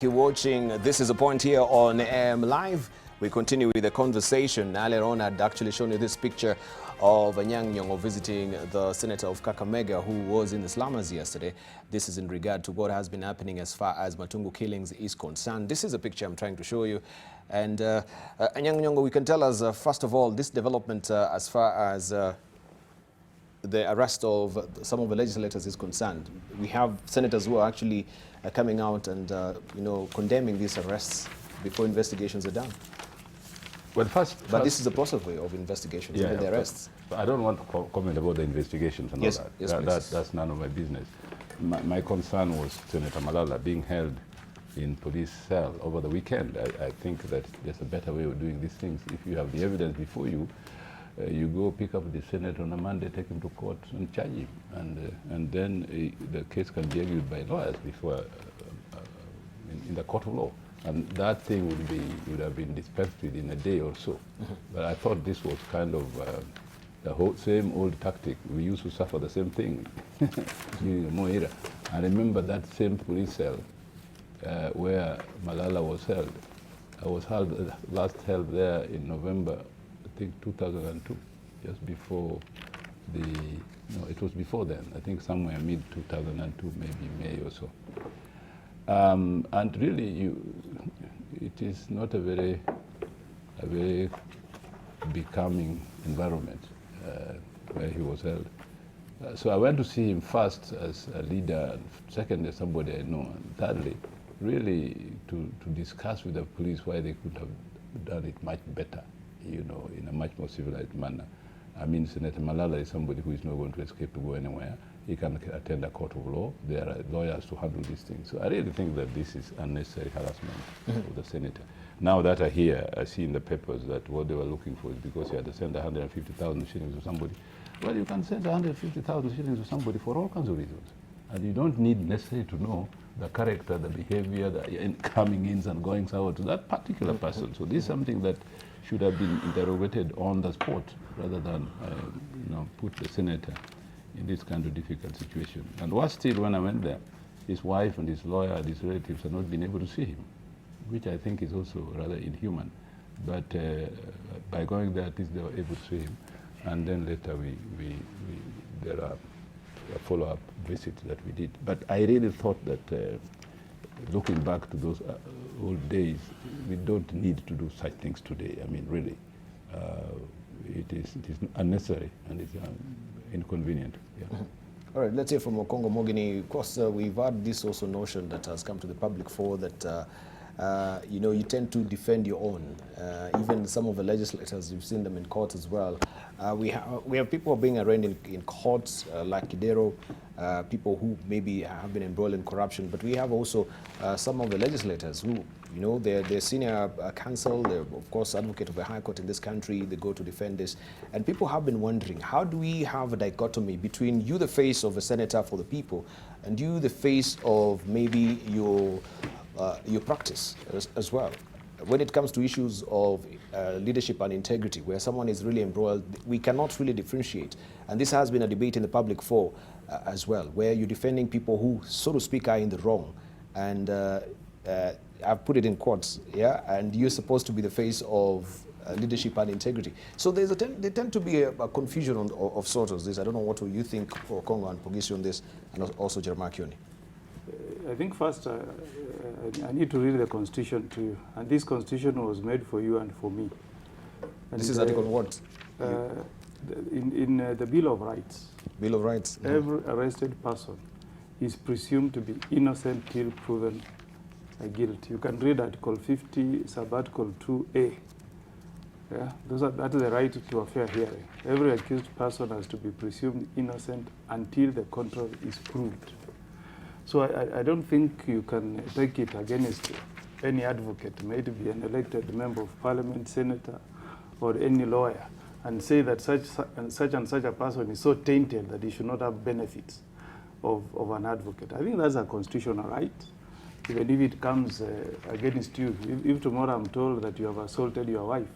You're watching This Is a Point here on AM Live. We continue with the conversation. Earlier on, I'd actually shown you this picture of Nyong'o visiting the Senator of Kakamega, who was in the slummers yesterday. This is in regard to what has been happening as far as Matungu killings is concerned. This is a picture I'm trying to show you. And Nyong'o, we can tell us, first of all, this development as far as the arrest of some of the legislators is concerned. We have senators who are actually coming out and condemning these arrests before investigations are done. Well, but this is the process way of investigations, even the arrests. I don't want to comment about the investigations and all that. Yes, that's none of my business. My concern was Senator Malala being held in police cell over the weekend. I think that there's a better way of doing these things. If you have the evidence before you, you go pick up the senator on a Monday, take him to court and charge him. And then the case can be argued by lawyers before in the court of law. And that thing would have been dispensed with in a day or so. But I thought this was kind of the same old tactic. We used to suffer the same thing during the Moira. I remember that same police cell where Malala was held. I was last held there in November, I think 2002, just before it was before then. I think somewhere mid-2002, maybe May or so. And really, it is not a very becoming environment where he was held. So I went to see him first as a leader, second as somebody I know, and thirdly, really to discuss with the police why they could have done it much better, in a much more civilized manner. I mean, Senator Malala is somebody who is not going to escape to go anywhere. He can attend a court of law. There are lawyers to handle these things. So I really think that this is unnecessary harassment of the senator. Now that I hear, I see in the papers that what they were looking for is because he had to send 150,000 shillings to somebody. Well, you can send 150,000 shillings to somebody for all kinds of reasons. And you don't need necessarily to know the character, the behavior, the coming ins and goings out to that particular person. So this is something that should have been interrogated on the spot rather than put the senator in this kind of difficult situation. And worse still, when I went there, his wife and his lawyer and his relatives had not been able to see him, which I think is also rather inhuman. But by going there, at least they were able to see him. And then later there are follow-up visits that we did. But I really thought that looking back to those old days, we don't need to do such things today. I mean, really, it is unnecessary and it's inconvenient. Yeah. All right, let's hear from Okongo Mogini. Of course, we've had this also notion that has come to the public for that you tend to defend your own. Even some of the legislators, you've seen them in court as well. We have people being arraigned in courts like Kidero, people who maybe have been embroiled in corruption. But we have also some of the legislators who, they're senior counsel, they're of course advocate of the High Court in this country. They go to defend this, and people have been wondering, how do we have a dichotomy between you, the face of a senator for the people, and you, the face of maybe your practice as well? When it comes to issues of leadership and integrity, where someone is really embroiled, we cannot really differentiate. And this has been a debate in the public for as well, where you're defending people who, so to speak, are in the wrong. And I've put it in quotes, yeah, and you're supposed to be the face of leadership and integrity. So there tend to be a confusion of sorts of this. I don't know what you think, Okongo and Pogisi, on this, and also Jeremiah Kioni. I think first I need to read the Constitution to you, and this Constitution was made for you and for me. And this is Article what? In the Bill of Rights. Bill of Rights. Every arrested person is presumed to be innocent till proven guilty. You can read Article 50, Sub-Article 2A. Yeah, that is the right to a fair hearing. Every accused person has to be presumed innocent until the contrary is proved. So I don't think you can take it against any advocate, maybe an elected member of parliament, senator, or any lawyer, and say that such a person is so tainted that he should not have benefits of an advocate. I think that's a constitutional right, even if it comes against you. If tomorrow I'm told that you have assaulted your wife,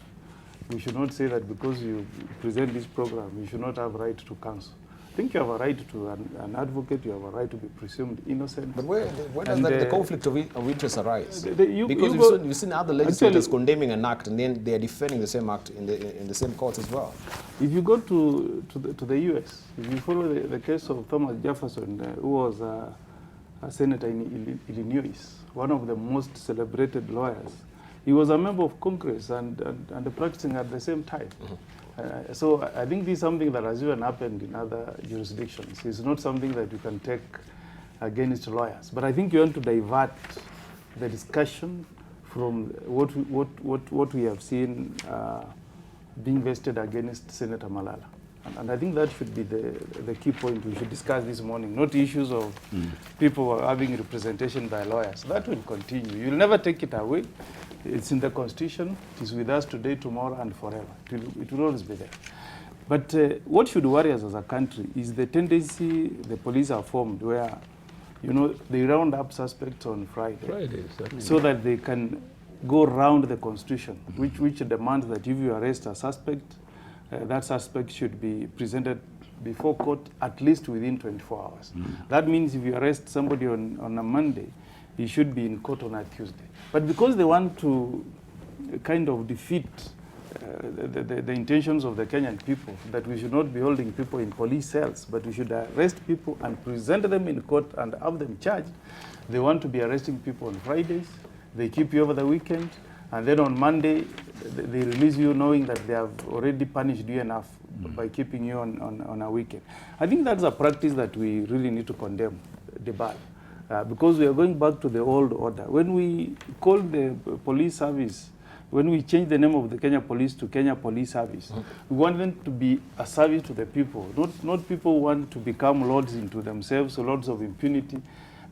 we should not say that because you present this program, you should not have right to counsel. think you have a right to an advocate, you have a right to be presumed innocent. But where does the conflict of interest arise? Because we've seen other legislators condemning an act and then they are defending the same act in the same courts as well. If you go to the US, if you follow the case of Thomas Jefferson, who was a senator in Illinois, one of the most celebrated lawyers, he was a member of Congress and practicing at the same time. So I think this is something that has even happened in other jurisdictions. It's not something that you can take against lawyers. But I think you want to divert the discussion from what we have seen being vested against Senator Malala. And I think that should be the key point we should discuss this morning, not issues of people having representation by lawyers. That will continue. You'll never take it away. It's in the Constitution. It is with us today, tomorrow, and forever. It will always be there. But what should worry us as a country is the tendency the police are formed where, you know, they round up suspects on Friday. So that they can go around the Constitution, which demands that if you arrest a suspect, that suspect should be presented before court at least within 24 hours. That means if you arrest somebody on a Monday, he should be in court on a Tuesday. But because they want to kind of defeat the intentions of the Kenyan people, that we should not be holding people in police cells, but we should arrest people and present them in court and have them charged, they want to be arresting people on Fridays, they keep you over the weekend, and then on Monday, they release you knowing that they have already punished you enough by keeping you on a weekend. I think that's a practice that we really need to condemn, debar. Because we are going back to the old order. When we call the police service, when we change the name of the Kenya Police to Kenya Police Service, we want them to be a service to the people. Not people who want to become lords into themselves, or lords of impunity.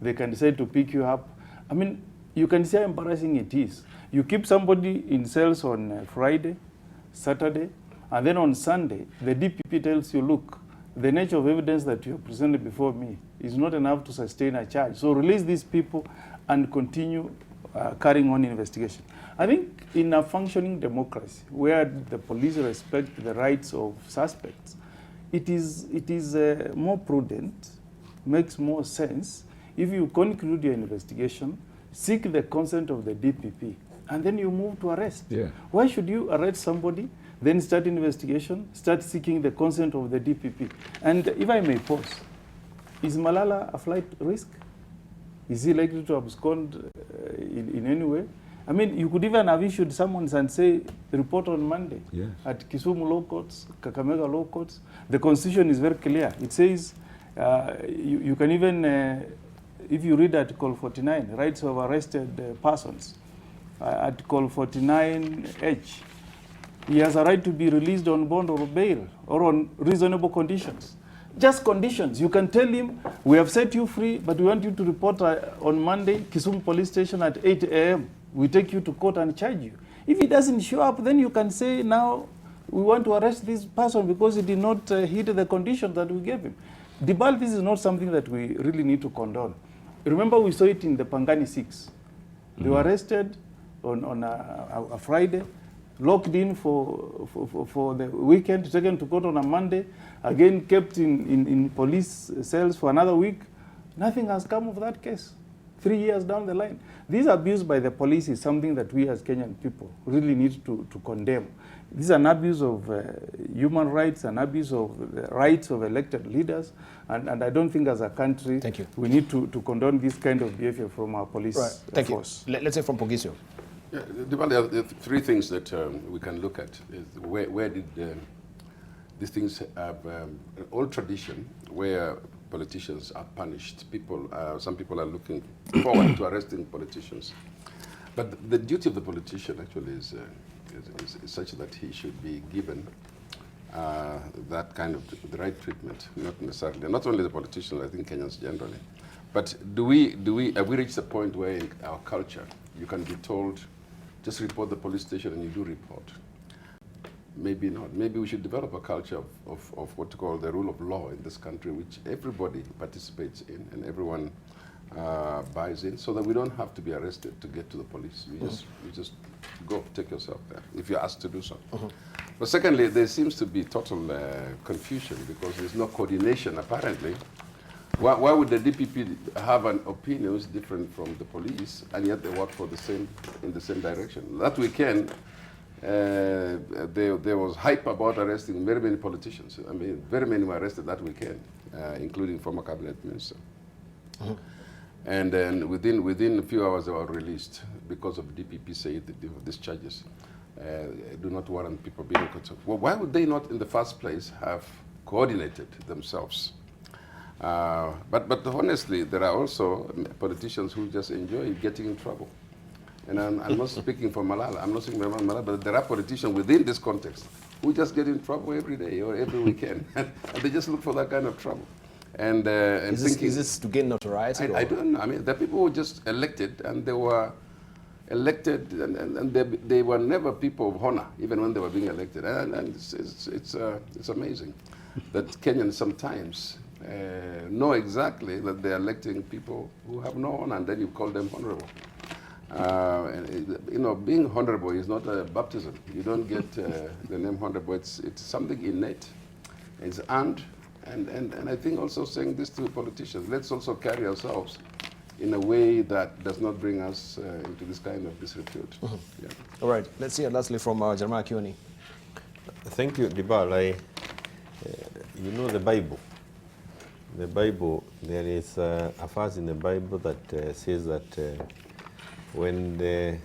They can decide to pick you up. I mean, you can see how embarrassing it is. You keep somebody in cells on Friday, Saturday, and then on Sunday, the DPP tells you, look, the nature of evidence that you have presented before me is not enough to sustain a charge. So release these people and continue carrying on investigation. I think in a functioning democracy where the police respect the rights of suspects, it is more prudent, makes more sense if you conclude your investigation, seek the consent of the DPP, and then you move to arrest. Yeah. Why should you arrest somebody, then start investigation, start seeking the consent of the DPP? And if I may pause, is Malala a flight risk? Is he likely to abscond in any way? I mean, you could even have issued summons and say, report on Monday at Kisumu law courts, Kakamega law courts. The Constitution is very clear. It says you can even, if you read Article 49, rights of arrested persons, Article 49H, he has a right to be released on bond or bail or on reasonable conditions. Just conditions. You can tell him, we have set you free, but we want you to report on Monday, Kisumu police station at 8 a.m. We take you to court and charge you. If he doesn't show up, then you can say, now we want to arrest this person because he did not hit the conditions that we gave him. Debar, this is not something that we really need to condone. Remember, we saw it in the Pangani 6. They were arrested on a Friday, locked in for the weekend, taken to court on a Monday, again kept in police cells for another week. Nothing has come of that case. 3 years down the line. This abuse by the police is something that we as Kenyan people really need to condemn. This is an abuse of human rights, an abuse of the rights of elected leaders, and I don't think as a country we need to condone this kind of behavior from our police force. Let's say from Pogisio. Yeah, there are three things that we can look at. Is where did these things have an old tradition where politicians are punished. Some people are looking forward to arresting politicians. But the duty of the politician actually is such that he should be given that kind of the right treatment, not necessarily, not only the politicians, I think Kenyans generally. But have we reached a point where in our culture you can be told, just report the police station and you do report? Maybe not. Maybe we should develop a culture of what to call the rule of law in this country, which everybody participates in and everyone buys in, so that we don't have to be arrested to get to the police. You just go, take yourself there, if you're asked to do so. But secondly, there seems to be total confusion because there's no coordination apparently. Why would the DPP have an opinions different from the police and yet they work for in the same direction? That weekend, there was hype about arresting very many politicians. I mean, very many were arrested that weekend, including former cabinet minister. Mm-hmm. And then within a few hours they were released because of DPP said that these charges do not warrant people being concerned. Well, why would they not in the first place have coordinated themselves? But honestly, there are also politicians who just enjoy getting in trouble. And I'm not speaking for Malala, I'm not speaking for Malala, but there are politicians within this context who just get in trouble every day or every weekend. And they just look for that kind of trouble. And is this to gain notoriety? I don't know. I mean, the people were just elected, and they were elected, and they were never people of honor, even when they were being elected. And it's amazing that Kenyans sometimes know exactly that they're electing people who have no honor, and then you call them honorable. You know, being honorable is not a baptism. You don't get the name honorable. It's something innate. It's earned. And I think also saying this to politicians, let's also carry ourselves in a way that does not bring us into this kind of disrepute. Mm-hmm. Yeah. All right, let's hear lastly from Jeremiah Kioni. Thank you, Dibal. You know the Bible. The Bible, there is a verse in the Bible that says that when the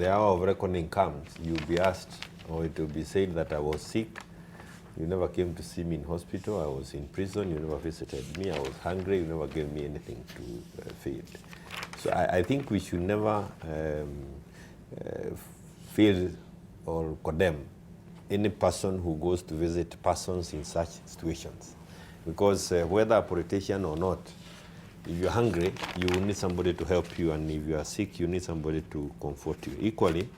hour of reckoning comes, you'll be asked, or it will be said that I was sick. You never came to see me in hospital. I was in prison. You never visited me. I was hungry. You never gave me anything to feed. So I think we should never feel or condemn any person who goes to visit persons in such situations. Because whether a politician or not, if you're hungry, you will need somebody to help you. And if you are sick, you need somebody to comfort you. Equally,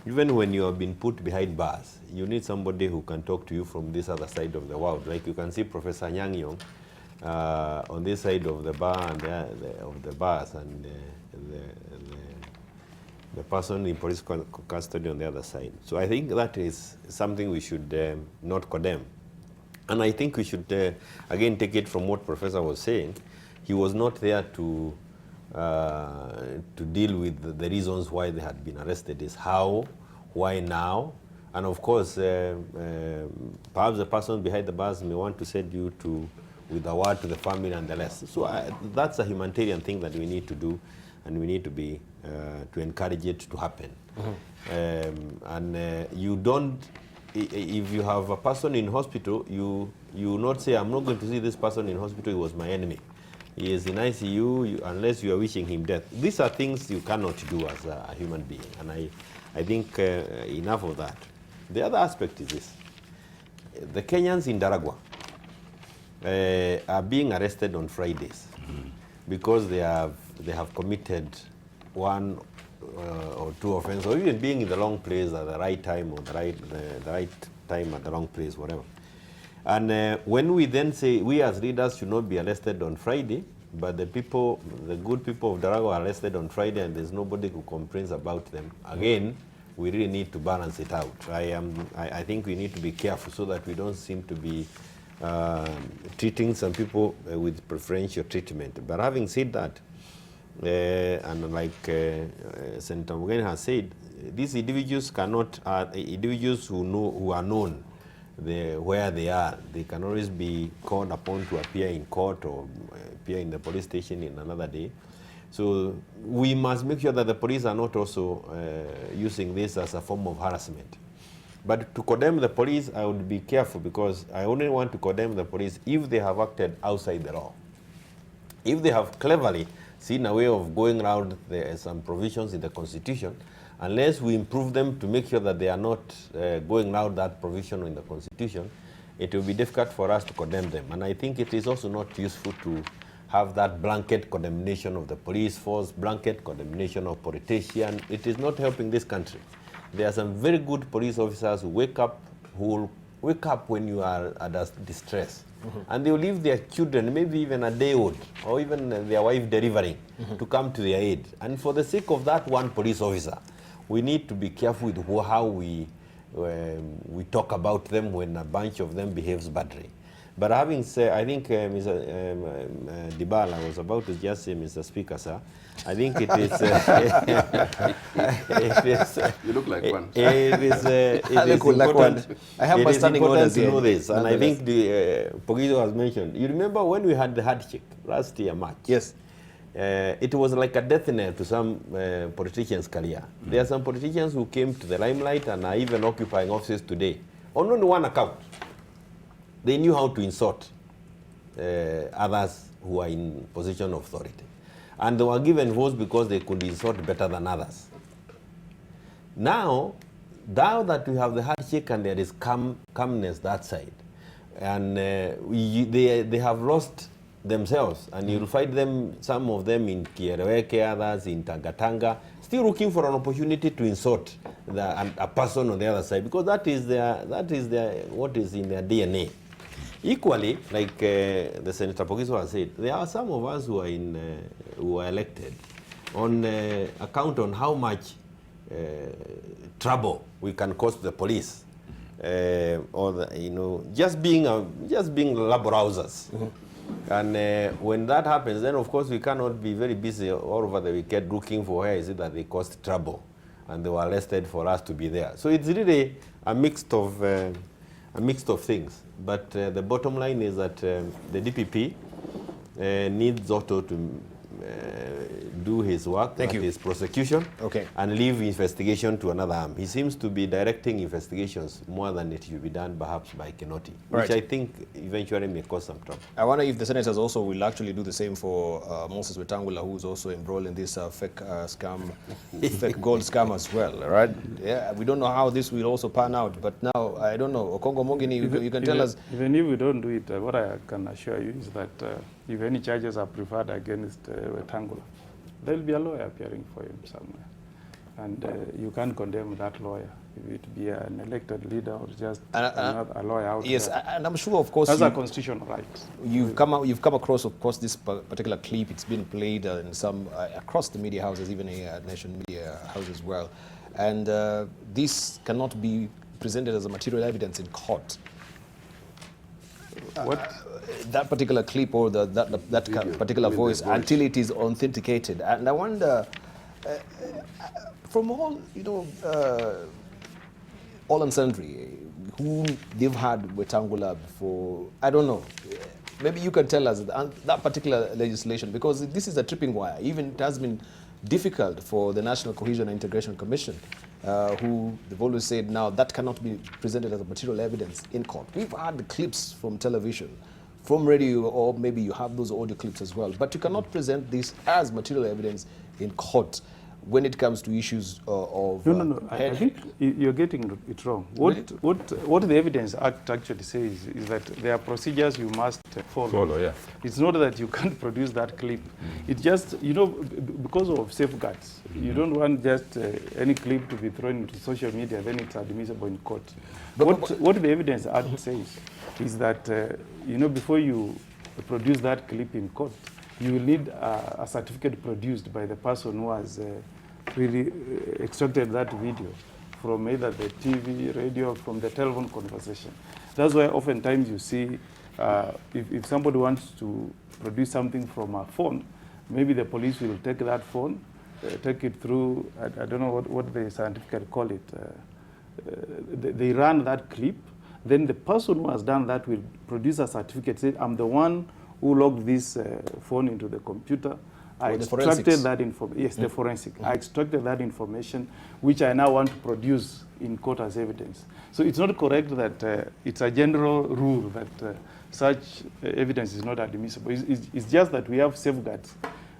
even when you have been put behind bars, you need somebody who can talk to you from this other side of the world. Like you can see Professor Nyong'o on this side of the bar and of the bars, and the person in police custody on the other side. So I think that is something we should not condemn. And I think we should, again, take it from what Professor was saying. He was not there to deal with the reasons why they had been arrested. Is how, why now, and of course, perhaps the person behind the bars may want to send you with a word to the family and the rest. So that's a humanitarian thing that we need to do, and we need to be to encourage it to happen. Mm-hmm. You don't. If you have a person in hospital, you not say, I'm not going to see this person in hospital, he was my enemy. He is in ICU, unless you are wishing him death. These are things you cannot do as a human being, and I think enough of that. The other aspect is this. The Kenyans in Daragwa are being arrested on Fridays because they have committed one or two offenses, or even being in the wrong place at the right time, or the right time at the wrong place, whatever. And when we then say we as leaders should not be arrested on Friday, but the good people of Daragwa are arrested on Friday and there's nobody who complains about them, again, we really need to balance it out. I think we need to be careful so that we don't seem to be treating some people with preferential treatment. But having said that, and like Senator Malala has said, these individuals individuals who are known where they are. They can always be called upon to appear in court or appear in the police station in another day. So we must make sure that the police are not also using this as a form of harassment. But to condemn the police, I would be careful, because I only want to condemn the police if they have acted outside the law. If they have cleverly seen a way of going around some provisions in the Constitution, unless we improve them to make sure that they are not going around that provision in the Constitution, it will be difficult for us to condemn them. And I think it is also not useful to have that blanket condemnation of the police force, blanket condemnation of politicians. It is not helping this country. There are some very good police officers who will wake up when you are under distress. Mm-hmm. And they will leave their children, maybe even a day old, or even their wife delivering, mm-hmm. to come to their aid. And for the sake of that one police officer, we need to be careful with how we we talk about them when a bunch of them behaves badly. But having said, I think Mr. Dibala was about to just say, Mr. Speaker, sir, I think it is. You look like one. It is important. I have my standing orders to here. know this, and I think the Pogizo has mentioned. You remember when we had the handshake last year, March? Yes. It was like a death knell to some politicians' career. There are some politicians who came to the limelight and are even occupying offices today on only one account. They knew how to insult others who are in position of authority. And they were given votes because they could insult better than others. Now that we have the handshake and there is calmness that side, and they have lost themselves, and you'll find them, some of them in Kiereweke, others in Tangatanga, still looking for an opportunity to insult a person on the other side, because that is what is in their DNA. Equally, like the Senator Pogizo has said, there are some of us who are elected on account on how much trouble we can cause the police, or just being rabble-rousers. And when that happens, then of course we cannot be very busy all over the weekend looking for where is it that they caused trouble and they were arrested for us to be there. So it's really a mix of things. But the bottom line is that the DPP needs Otto to do his work, his prosecution, and leave investigation to another arm. He seems to be directing investigations more than it should be done perhaps by Kinoti, which I think eventually may cause some trouble. I wonder if the senators also will actually do the same for Moses Wetangula, who's also embroiled in this fake scam, fake gold scam as well, right? Yeah, we don't know how this will also pan out, but now, I don't know. Okongo Mogini, you can tell us. Even if we don't do it, what I can assure you is that if any charges are preferred against Wetangula, there will be a lawyer appearing for him somewhere. And you can't condemn that lawyer, if it be an elected leader or just a lawyer out yes, there. and I'm sure, of course, that's a constitutional right. You've come across, of course, this particular clip. It's been played in some across the media houses, even a nation media house as well. And this cannot be presented as a material evidence in court. What? That particular clip or that particular voice until it is authenticated. And I wonder, from all, all and sundry, who they've had Wetangula before, I don't know. Maybe you can tell us that particular legislation, because this is a tripping wire. Even it has been difficult for the National Cohesion and Integration Commission, who they've always said now that cannot be presented as a material evidence in court. We've had the clips from television, from radio, or maybe you have those audio clips as well, but you cannot present this as material evidence in court when it comes to issues of... No. I think you're getting it wrong. What the Evidence Act actually says is that there are procedures you must follow. Yeah. It's not that you can't produce that clip. It's just, because of safeguards, you don't want just any clip to be thrown into social media, then it's admissible in court. What the Evidence Act says is that, before you produce that clip in court, you will need a certificate produced by the person who has really extracted that video from either the TV, radio, from the telephone conversation. That's why oftentimes you see if somebody wants to produce something from a phone, maybe the police will take that phone, take it through, I don't know what they scientifically call it, they run that clip, then the person who has done that will produce a certificate, say, I'm the one who logged this phone into the computer. I extracted that information. Yes, the forensic. I extracted that information, which I now want to produce in court as evidence. So it's not correct that it's a general rule that such evidence is not admissible. It's just that we have safeguards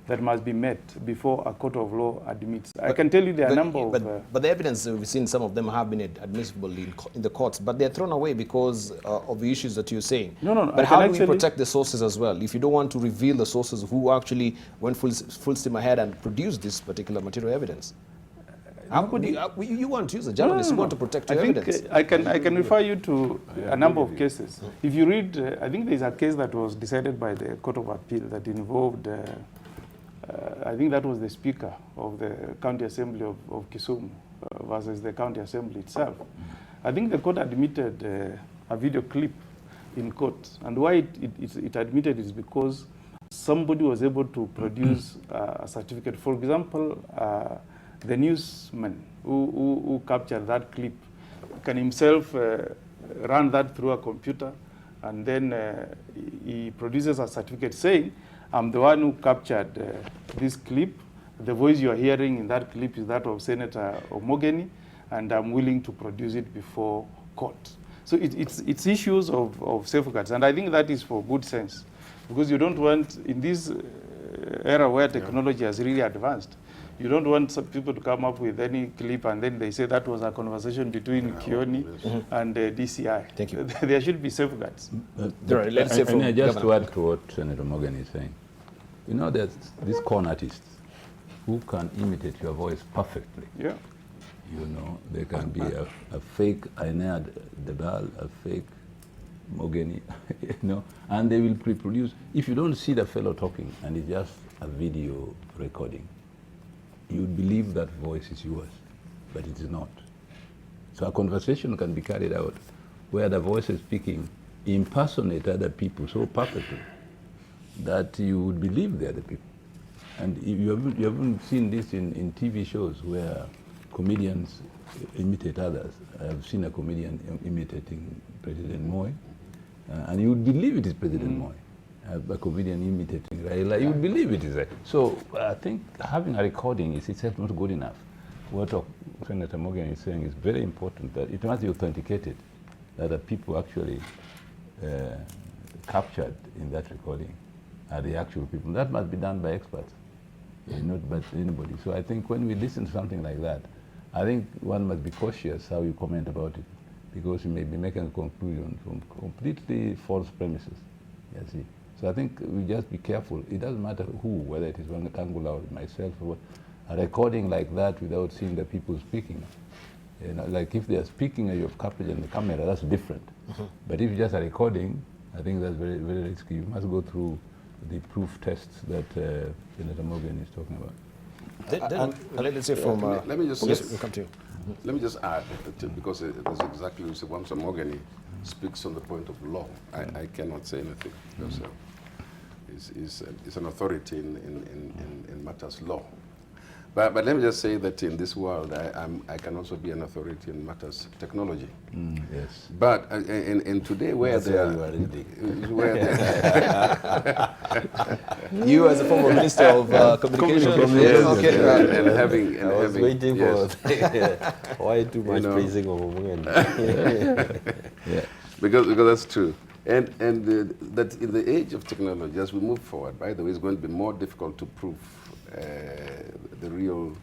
that must be met before a court of law admits. I can tell you there are a number of... But the evidence, we've seen some of them have been admissible in the courts, but they're thrown away because of the issues that you're saying. No. But how do we protect the sources as well? If you don't want to reveal the sources who actually went full steam ahead and produced this particular material evidence? How could you want to use a journalist, you want to protect your evidence? I can refer you to a number of cases. If you read, I think there's a case that was decided by the Court of Appeal that involved... I think that was the Speaker of the County Assembly of Kisumu versus the County Assembly itself. I think the court admitted a video clip in court. And why it admitted is because somebody was able to produce a certificate. For example, the newsman who captured that clip can himself run that through a computer, and then he produces a certificate saying, I'm the one who captured this clip. The voice you are hearing in that clip is that of Senator Omogeni, and I'm willing to produce it before court. So it's issues of safeguards, and I think that is for good sense, because you don't want, in this era where technology has really advanced, you don't want some people to come up with any clip and then they say that was a conversation between Kioni and DCI. Thank you. There should be safeguards. Let's say from and just to Governor. add to what Senator Morgan is saying, you know, there's these corn artists who can imitate your voice perfectly. Yeah. You know, there can be a fake Ainea Debal, a fake Mogeni, you know, and they will pre-produce. If you don't see the fellow talking and it's just a video recording, you would believe that voice is yours, but it is not. So a conversation can be carried out where the voice is speaking impersonate other people so perfectly that you would believe they're the people. And you haven't seen this in TV shows where comedians imitate others. I've seen a comedian imitating President Moi, and you would believe it is President Moi. A comedian imitating Raila, you would believe it is right. So I think having a recording is itself not good enough. What Senator Morgan is saying is very important, that it must be authenticated, that the people actually captured in that recording are the actual people. That must be done by experts, not by anybody. So I think when we listen to something like that, I think one must be cautious how you comment about it, because you may be making a conclusion from completely false premises. You see. So I think we just be careful. It doesn't matter who, whether it is Wangatangula or myself or what. A recording like that without seeing the people speaking, you know, like if they are speaking and you have captured in the camera, that's different. But if just a recording, I think that's very, very risky. You must go through the proof tests that Senator Morgan is talking about. Let's say from... let me just... Yes, we'll come to you. Let me just add, that, because that's exactly what once Morgan speaks on the point of law. I cannot say anything, because he's an authority in matters law. But let me just say that in this world, I can also be an authority in matters technology. Yes. But in today, where You as a former Minister of Communications. Yes, Okay. and having... I was waiting yes. for why too much praising of Omugeni. Yeah. Because that's true. And that in the age of technology, as we move forward, by the way, it's going to be more difficult to prove the real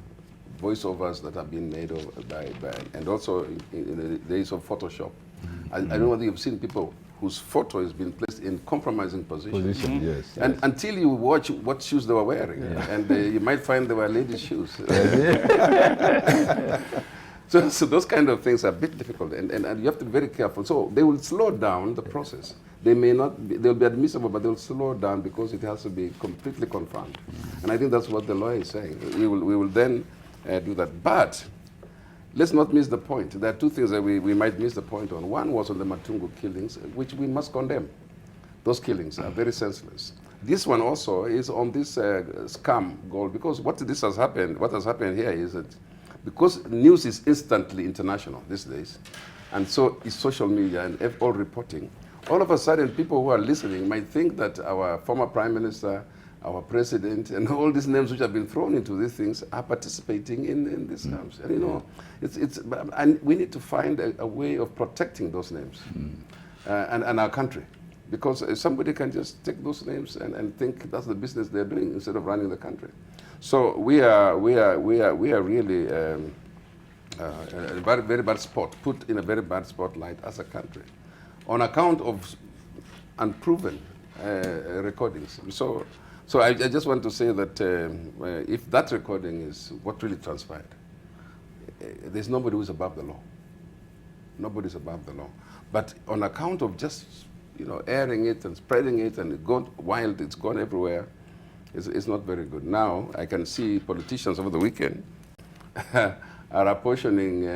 voiceovers that have been made by and also in the days of Photoshop. I don't know whether you've seen people whose photo has been placed in compromising positions. Yes. And until you watch what shoes they were wearing, and you might find they were ladies' shoes. So those kind of things are a bit difficult, and you have to be very careful. So they will slow down the process. They may not, they'll be admissible, but they'll slow down because it has to be completely confirmed. And I think that's what the lawyer is saying. We will then do that. But let's not miss the point. There are two things that we might miss the point on. One was on the Matungu killings, which we must condemn. Those killings are very senseless. This one also is on this scam goal, because what has happened here is that because news is instantly international these days, and so is social media and all reporting, all of a sudden people who are listening might think that our former Prime Minister, our President, and all these names which have been thrown into these things are participating in these scams. And you know, and we need to find a way of protecting those names and our country. Because somebody can just take those names and think that's the business they're doing instead of running the country. So we are really a very, very bad spot, put in a very bad spotlight as a country, on account of unproven recordings. So I just want to say that if that recording is what really transpired, there's nobody who's above the law. Nobody's above the law. But on account of just airing it and spreading it and it gone wild, it's gone everywhere, it's not very good. Now, I can see politicians over the weekend are apportioning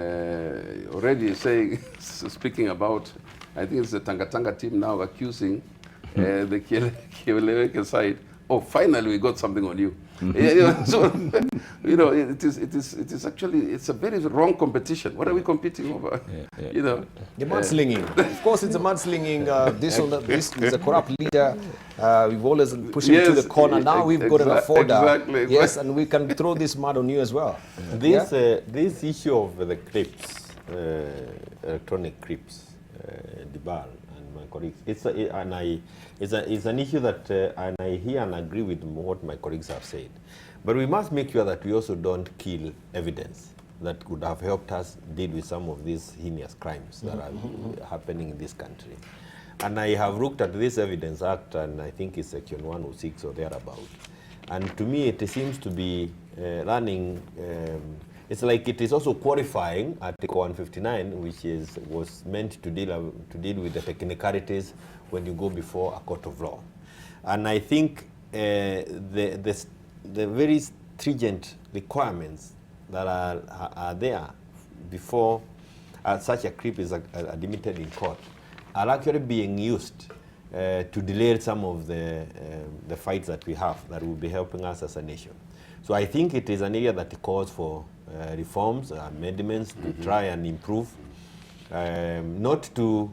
already saying, speaking about, I think it's the Tanga team now accusing the Kieleweke side, oh, finally we got something on you. So, it is actually, it's a very wrong competition. What are we competing over? The mudslinging. Of course, it's a mudslinging. This is a corrupt leader. We've always pushed him to the corner. Now we've got an afforder. Exactly. Yes, and we can throw this mud on you as well. This issue of the clips, electronic clips, Dibal and my colleagues, it's an issue that and I hear and agree with what my colleagues have said. But we must make sure that we also don't kill evidence that could have helped us deal with some of these heinous crimes that are happening in this country. And I have looked at this Evidence Act, and I think it's section 106 or thereabout. And to me, it seems to be running. It's like it is also qualifying Article 159, which was meant to deal with the technicalities when you go before a court of law. And I think the very stringent requirements that are there before such a clip is admitted in court are actually being used to delay some of the fights that we have that will be helping us as a nation. So I think it is an area that calls for reforms, amendments to try and improve, not to,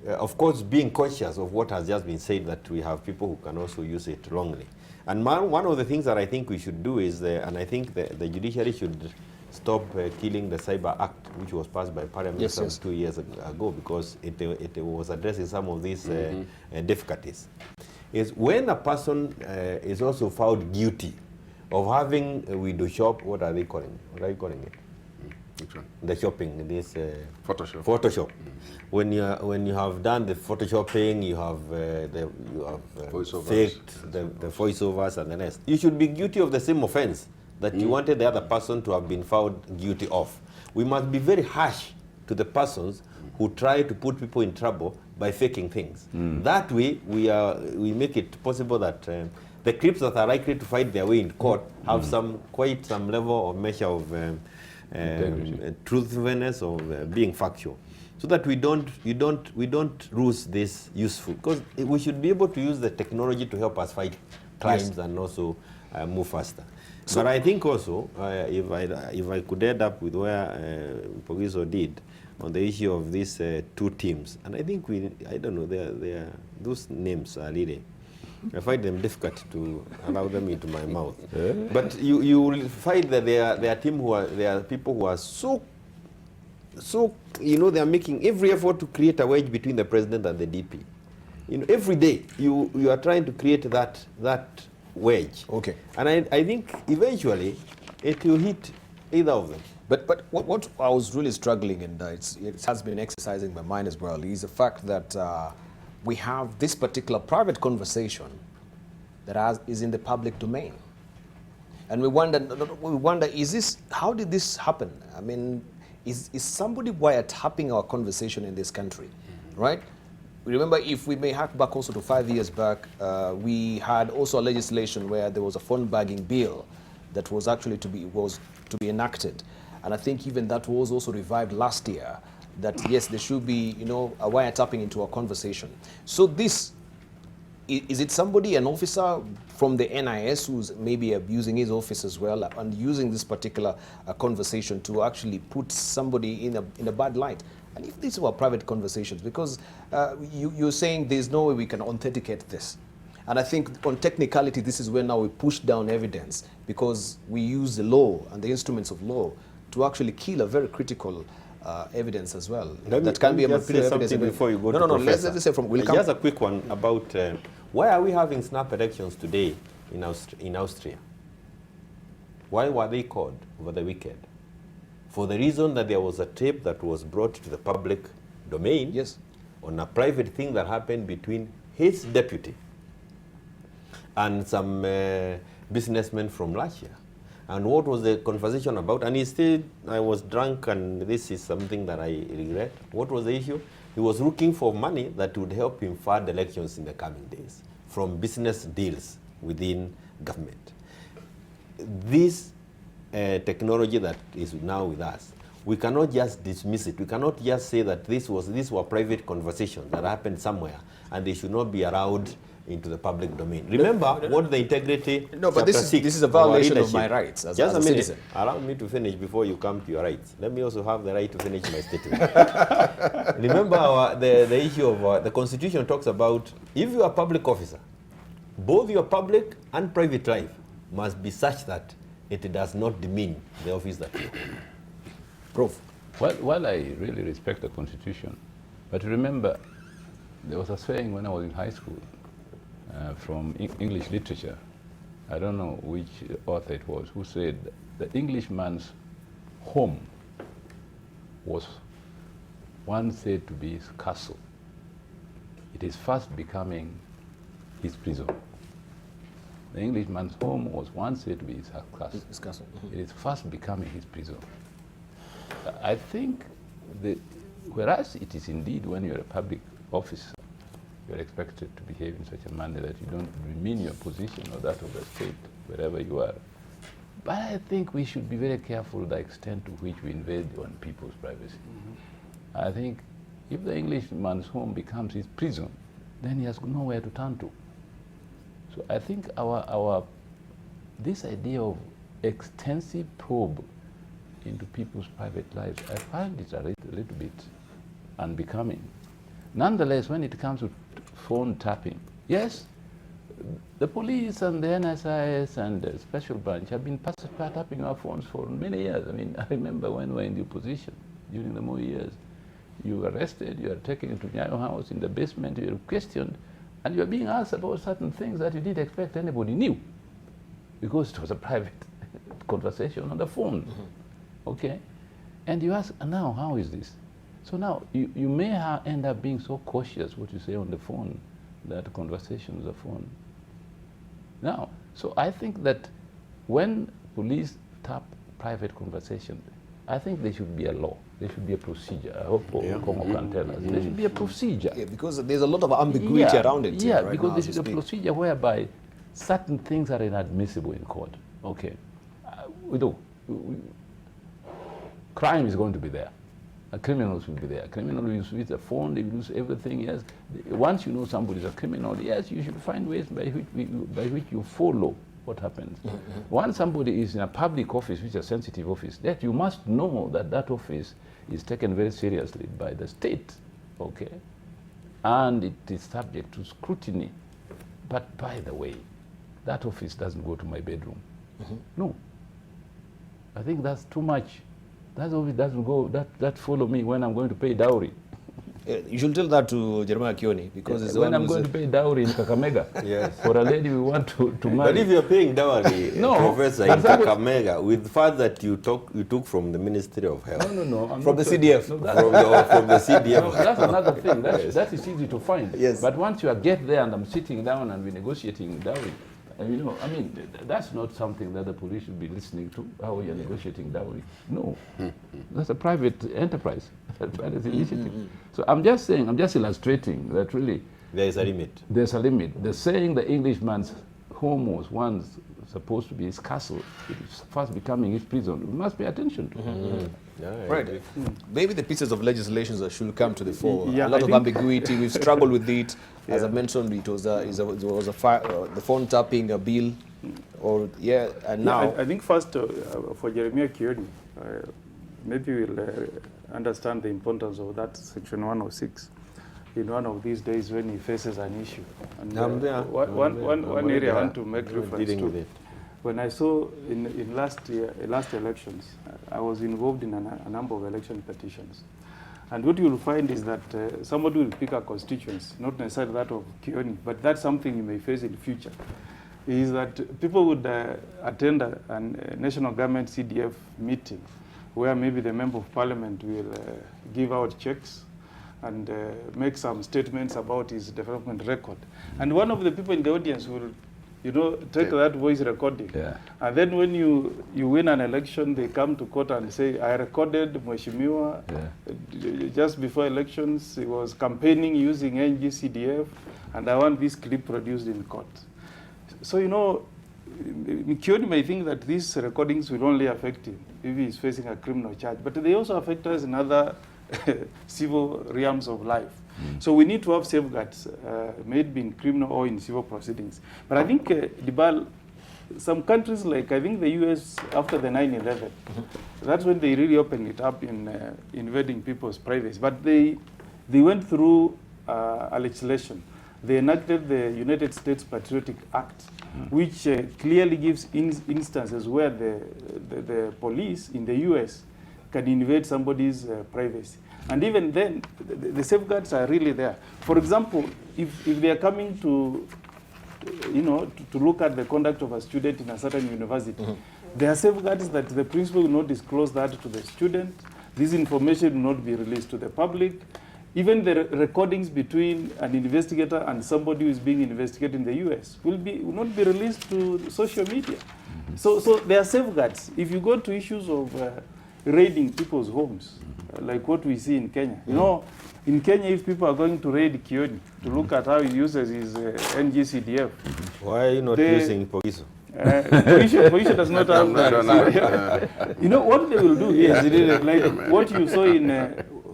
of course, being conscious of what has just been said, that we have people who can also use it wrongly. And one of the things that I think we should do is, and I think the judiciary should stop killing the Cyber Act, which was passed by Parliament 2 years ago, because it was addressing some of these difficulties. Is when a person is also found guilty of having a window shop, what are they calling? What are you calling it? Which one? The shopping, this Photoshop. Photoshop. When you have done the photoshopping, you have faked the voiceovers and the rest. You should be guilty of the same offense that you wanted the other person to have been found guilty of. We must be very harsh to the persons who try to put people in trouble by faking things. That way, we make it possible that the clips that are likely to fight their way in court have quite some level of measure of truthfulness or being factual, so that we don't lose this useful. Because we should be able to use the technology to help us fight crimes and also move faster. So, but I think also, if I could add up with where Pogiso did on the issue of these two teams, and I think I don't know, those names are really, I find them difficult to allow them into my mouth. But you will find that they are people who are so they are making every effort to create a wedge between the president and the DP. Every day you are trying to create that wedge. Okay. And I think eventually it will hit either of them. But what I was really struggling, and it has been exercising my mind as well, is the fact that we have this particular private conversation that is in the public domain. And we wonder, how did this happen? I mean, is somebody wiretapping our conversation in this country, right? Remember, if we may hark back also to 5 years back, we had also a legislation where there was a phone bagging bill that was actually to be enacted. And I think even that was also revived last year, that yes, there should be, a wiretapping into our conversation. So this, is it somebody, an officer from the NIS who's maybe abusing his office as well and using this particular conversation to actually put somebody in a bad light? And if these were private conversations, because you're saying there's no way we can authenticate this. And I think on technicality, this is where now we push down evidence, because we use the law and the instruments of law to actually kill a very critical evidence as well. That can be a material evidence. Before you go to Professor. Let's say from just a quick one about why are we having snap elections today in Austria? Why were they called over the weekend? For the reason that there was a tape that was brought to the public domain, yes, on a private thing that happened between his deputy and some businessmen from Russia. And what was the conversation about? And he said, I was drunk and this is something that I regret. What was the issue? He was looking for money that would help him fund elections in the coming days from business deals within government. This technology that is now with us, we cannot just dismiss it. We cannot just say that these were private conversations that happened somewhere and they should not be allowed into the public domain. Remember what the integrity No, but this is a violation of my rights as just a minute. citizen. Allow me to finish before you come to your rights. Let me also have the right to finish my statement. Remember the issue of the Constitution talks about if you are a public officer, both your public and private life must be such that it does not demean the office that you hold. Prof. Well, I really respect the Constitution, but remember, there was a saying when I was in high school from English literature. I don't know which author it was who said the Englishman's home was once said to be his castle. It is fast becoming his prison. The Englishman's home was once said to be his castle. His castle. It is fast becoming his prison. I think that whereas it is indeed when you're a public officer, you're expected to behave in such a manner that you don't demean your position or that of the state, wherever you are. But I think we should be very careful the extent to which we invade on people's privacy. I think if the Englishman's home becomes his prison, then he has nowhere to turn to. So I think this idea of extensive probe into people's private lives, I find it a little bit unbecoming. Nonetheless, when it comes to phone tapping, yes, the police and the NSIS and the special branch have been tapping our phones for many years. I mean, I remember when we were in the opposition during the Moi years. You were arrested, you were taken to Nyong'o house in the basement, you were questioned, and you were being asked about certain things that you didn't expect anybody knew, because it was a private conversation on the phone. Okay? And you ask, now, how is this? So now, you may end up being so cautious what you say on the phone, that conversation on the phone. Now, so I think that when police tap private conversation, I think there should be a law. There should be a procedure. I hope Congo can tell us. There should be a procedure. Yeah, because there's a lot of ambiguity around it. Yeah, right because now, there should be a procedure whereby certain things are inadmissible in court. Okay. Crime is going to be there. Criminals will be there. Criminals will use the phone, they will use everything, yes. Once you know somebody is a criminal, yes, you should find ways by which you follow what happens. Once somebody is in a public office, which is a sensitive office, that you must know that that office is taken very seriously by the state, okay? And it is subject to scrutiny. But by the way, that office doesn't go to my bedroom. No. I think that's too much. That office doesn't go, that follow me when I'm going to pay dowry. You should tell that to Jeremiah Kioni, because it's when I'm going to pay dowry in Kakamega, Yes. for a lady we want to marry. But if you're paying dowry, No, Professor, in Kakamega, with the fact that you took from the Ministry of Health, No. I'm From not the saying- CDF. No, that- from the CDF. no, that's another thing. That is easy to find. Yes. But once you get there and I'm sitting down and we're negotiating dowry, and that's not something that the police should be listening to, how you're negotiating dowry. No, that's a private enterprise, a private initiative. So I'm just illustrating that really There is a limit. there's a limit. The saying the Englishman's home was once supposed to be his castle, it is fast becoming his prison. We must pay attention to. Yeah, I Right. agree. Maybe the pieces of legislation that should come to the fore. Yeah, a lot I of think- ambiguity. We've struggled with it. As I mentioned, it was the phone tapping a bill, and now. I think first for Jeremiah Kioni, maybe we'll understand the importance of that Section 106 in one of these days when he faces an issue. And one area I want to make reference dealing with to. it. When I saw in last elections, I was involved in a number of election petitions. And what you'll find is that somebody will pick a constituency, not necessarily that of Kioni, but that's something you may face in the future, is that people would attend a national government CDF meeting where maybe the member of parliament will give out checks and make some statements about his development record. And one of the people in the audience will take that voice recording. Yeah. And then when you win an election, they come to court and say, I recorded Mheshimiwa just before elections. He was campaigning using NGCDF, and I want this clip produced in court. So, Kioni may think that these recordings will only affect him if he is facing a criminal charge, but they also affect us in other civil realms of life. So we need to have safeguards, maybe in criminal or in civil proceedings. But I think, Dibal, some countries like, I think the US, after the 9/11, that's when they really opened it up in invading people's privacy. But they went through a legislation. They enacted the United States Patriotic Act, which clearly gives instances where the police in the US can invade somebody's privacy. And even then, the safeguards are really there. For example, if they are coming to look at the conduct of a student in a certain university, there are safeguards that the principal will not disclose that to the student. This information will not be released to the public. Even the recordings between an investigator and somebody who is being investigated in the US will not be released to social media. So there are safeguards. If you go to issues of raiding people's homes, like what we see in Kenya. You know, in Kenya, if people are going to raid Kioni to look at how he uses his NGCDF. Why are you not using Pogiso? Pogiso does not have that. You know, what they will do here, like what you saw in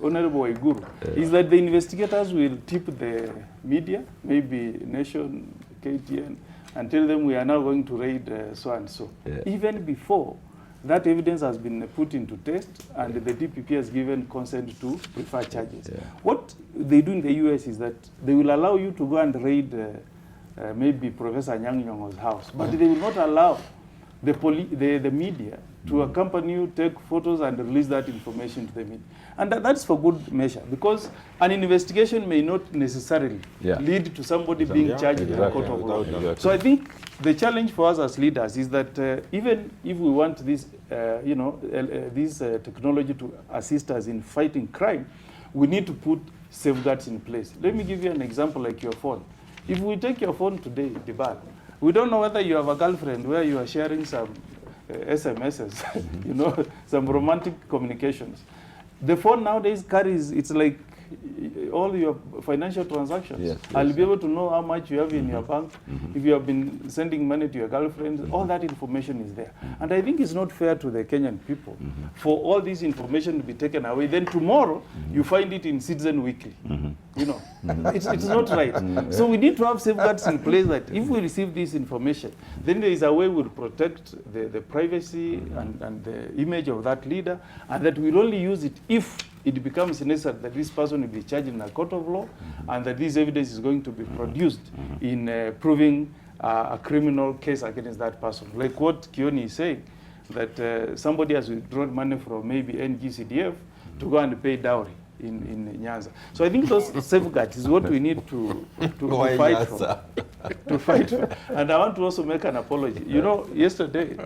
Honorable Waiguru, is that the investigators will tip the media, maybe Nation, KTN, and tell them we are now going to raid so and so. Yeah. Even before that evidence has been put into test, and the DPP has given consent to prefer charges. Yeah. What they do in the US is that they will allow you to go and raid maybe Professor Nyong'o's house, but they will not allow the media to accompany you, take photos, and release that information to the media. And that's for good measure, because an investigation may not necessarily lead to somebody being charged in a court of law. Exactly. So I think the challenge for us as leaders is that even if we want this, this technology to assist us in fighting crime, we need to put safeguards in place. Let me give you an example like your phone. If we take your phone today, Dibal, we don't know whether you have a girlfriend where you are sharing some SMSs, some romantic communications. The phone nowadays carries, it's like all your financial transactions. Yes, I'll be able to know how much you have in your bank, if you have been sending money to your girlfriend, all that information is there. And I think it's not fair to the Kenyan people for all this information to be taken away. Then tomorrow, you find it in Citizen Weekly. It's not right. So we need to have safeguards in place that if we receive this information, then there is a way we'll protect the privacy and the image of that leader, and that we'll only use it if it becomes necessary that this person will be charged in a court of law, and that this evidence is going to be produced in proving a criminal case against that person. Like what Kioni is saying, that somebody has withdrawn money from maybe NGCDF to go and pay dowry in Nyanza. So I think those safeguards is what we need to fight for. To fight for. And I want to also make an apology. You know, yesterday,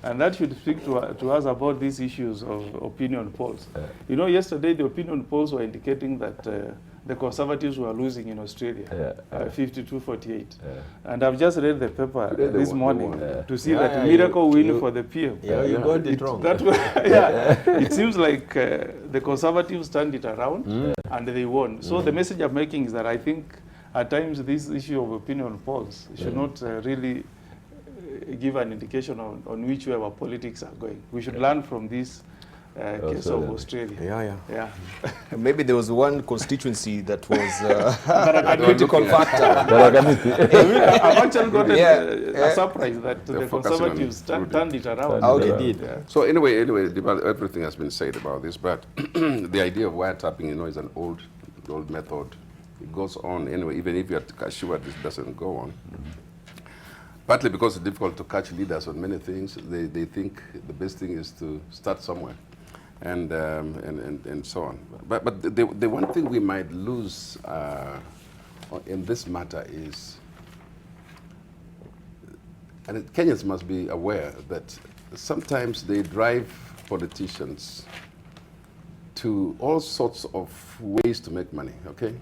and that should speak to us about these issues of opinion polls. You know, yesterday the opinion polls were indicating that the Conservatives were losing in Australia, 52-48. And I've just read the paper this morning to see that miracle win for the PM. Yeah, you got it wrong. It seems like the Conservatives turned it around and they won. So the message I'm making is that I think at times this issue of opinion polls should not really give an indication on which way our politics are going. We should learn from this case of Australia. Yeah. Maybe there was one constituency that was a critical factor. I've actually got a surprise that the Conservatives turned it around. Okay, did. Yeah. So anyway, everything has been said about this, but the idea of wiretapping, is an old method. It goes on anyway, even if you're sure this doesn't go on. Partly because it's difficult to catch leaders on many things. They think the best thing is to start somewhere. And so on. But the one thing we might lose in this matter is, and Kenyans must be aware that sometimes they drive politicians to all sorts of ways to make money, okay?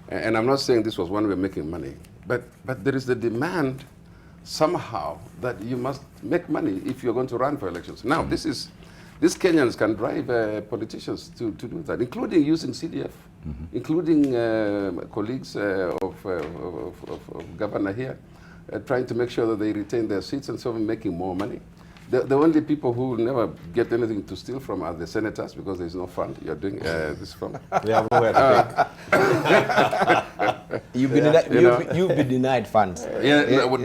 And I'm not saying this was one way of making money, but there is the demand somehow that you must make money if you're going to run for elections. Now, these Kenyans can drive politicians to do that, including using CDF, including colleagues of governor here, trying to make sure that they retain their seats and so on, making more money. The only people who will never get anything to steal from are the senators, because there's no fund you're doing this from. We have nowhere to You've been denied funds. I'm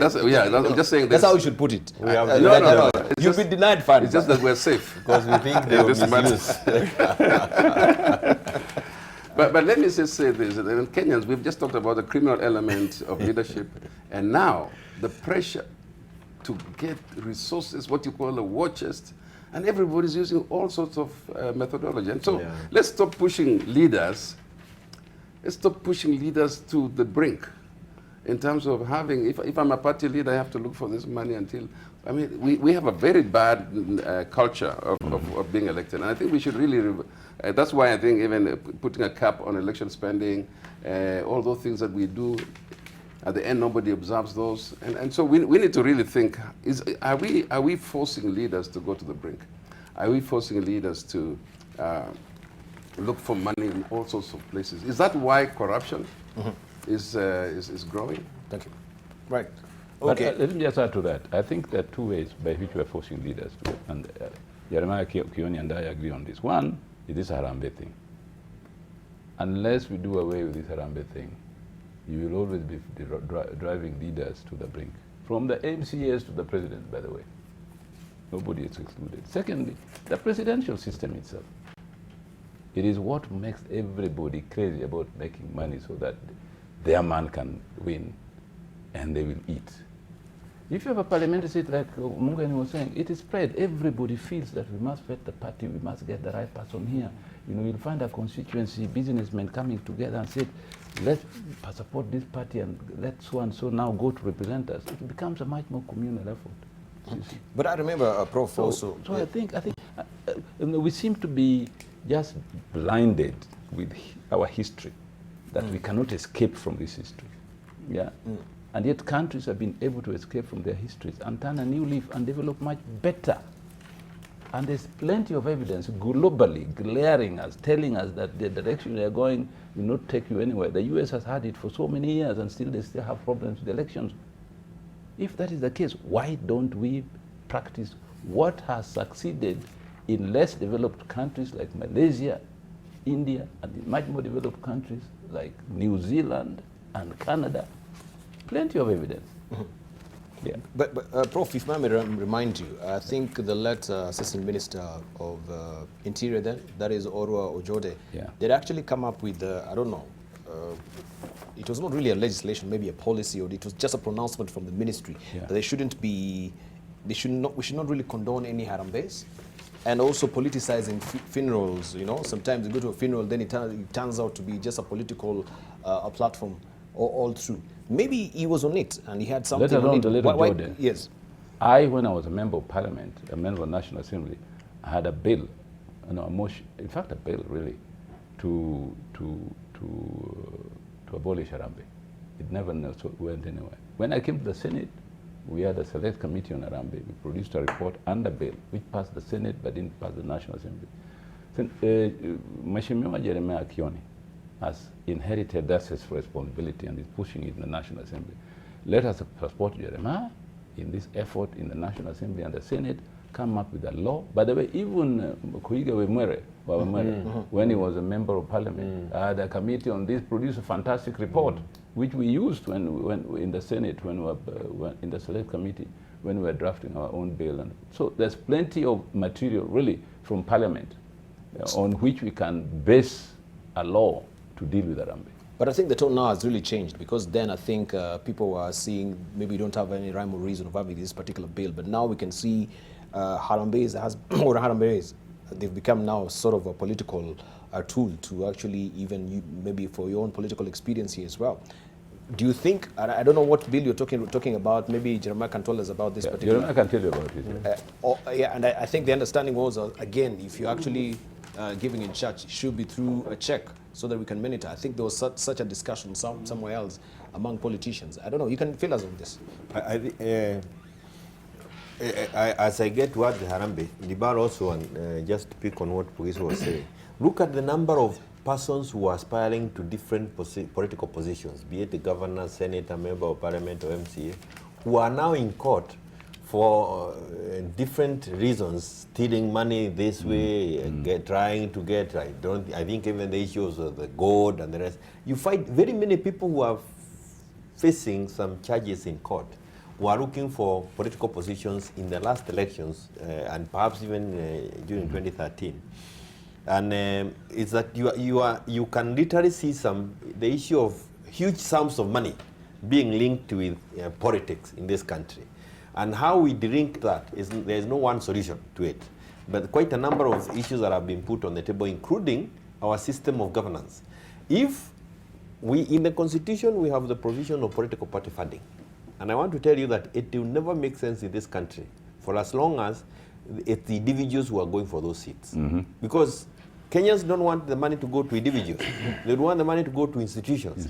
just saying That's how we should put it. We have No. You've been denied funds. It's just that we're safe. because we think they will This matter. misuse. But let me just say this, that in Kenyans, we've just talked about the criminal element of leadership, and now the pressure to get resources, what you call a war chest, and everybody's using all sorts of methodology. And so let's stop pushing leaders. Let's stop pushing leaders to the brink in terms of having, if I'm a party leader, I have to look for this money until, I mean, we have a very bad culture of being elected. And I think we should really, that's why I think even putting a cap on election spending, all those things that we do, at the end, nobody observes those. And so we need to really think, are we forcing leaders to go to the brink? Are we forcing leaders to look for money in all sorts of places? Is that why corruption is growing? Thank you. Right. But, Okay. let me just add to that. I think there are two ways by which we are forcing leaders to, and Jeremiah Kioni and I agree on this. One is this Harambee thing. Unless we do away with this Harambee thing, you will always be driving leaders to the brink. From the MCAs to the president, by the way. Nobody is excluded. Secondly, the presidential system itself. It is what makes everybody crazy about making money so that their man can win and they will eat. If you have a parliamentary seat like Mungani was saying, it is spread. Everybody feels that we must vet the party, we must get the right person here. You know, you'll find a constituency, businessmen coming together and say, let's support this party and let so and so now go to represent us. It becomes a much more communal effort. But I remember, Prof, also. So I think we seem to be just blinded with our history, that we cannot escape from this history. Yeah. And yet countries have been able to escape from their histories and turn a new leaf and develop much better. And there's plenty of evidence globally glaring us, telling us that the direction they are going will not take you anywhere. The US has had it for so many years and still they still have problems with elections. If that is the case, why don't we practice what has succeeded in less developed countries like Malaysia, India, and in much more developed countries like New Zealand and Canada? Plenty of evidence. Yeah. But Prof, if I may remind you, I think the late Assistant Minister of Interior then, that is Orwa Ojode, they'd actually come up with, I don't know, it was not really a legislation, maybe a policy, or it was just a pronouncement from the ministry that they shouldn't be, we should not really condone any Harambes. And also politicizing funerals, you know, sometimes you go to a funeral, then it turns out to be just a political platform all through. Maybe he was on it and he had something Let alone on it. the little Jordan. Yes. When I was a member of parliament, a member of the National Assembly, I had a bill, a motion, in fact a bill really, to abolish Harambee. It never went anywhere. When I came to the Senate, we had a select committee on Harambee. We produced a report and a bill, which passed the Senate but didn't pass the National Assembly. Mheshimiwa Jeremiah Kioni has inherited that responsibility and is pushing it in the National Assembly. Let us support Jeremiah in this effort in the National Assembly and the Senate, come up with a law. By the way, even Kuiga Wemwere, when he was a member of parliament, the committee on this produced a fantastic report, which we used when in the Senate, when we were in the select committee, when we were drafting our own bill. And so there's plenty of material really from parliament on which we can base a law to deal with Harambee. But I think the tone now has really changed, because then I think people were seeing maybe we don't have any rhyme or reason of having this particular bill, but now we can see Harambes they've become now sort of a political tool to actually even maybe for your own political experience here as well. Do you think, I don't know what bill you're talking about, maybe Jeremiah can tell us about this particular. Jeremiah can tell you about it. And I think the understanding was, again, if you're actually giving in charge, it should be through a check so that we can monitor. I think there was such a discussion somewhere else among politicians. I don't know, you can fill us on this. As I get what the Harambee, Libar also, just to pick on what Pugis was saying, look at the number of persons who are aspiring to different political positions, be it the governor, senator, member of parliament, or MCA, who are now in court for different reasons, stealing money this way, trying to get, I think even the issues of the gold and the rest. You find very many people who are facing some charges in court, who are looking for political positions in the last elections, and perhaps even during 2013. And it's that you can literally see the issue of huge sums of money being linked with politics in this country. And how we drink that there's no one solution to it, but quite a number of issues that have been put on the table, including our system of governance. If in the Constitution, we have the provision of political party funding. And I want to tell you that it will never make sense in this country for as long as it's the individuals who are going for those seats. Because Kenyans don't want the money to go to individuals. They want the money to go to institutions.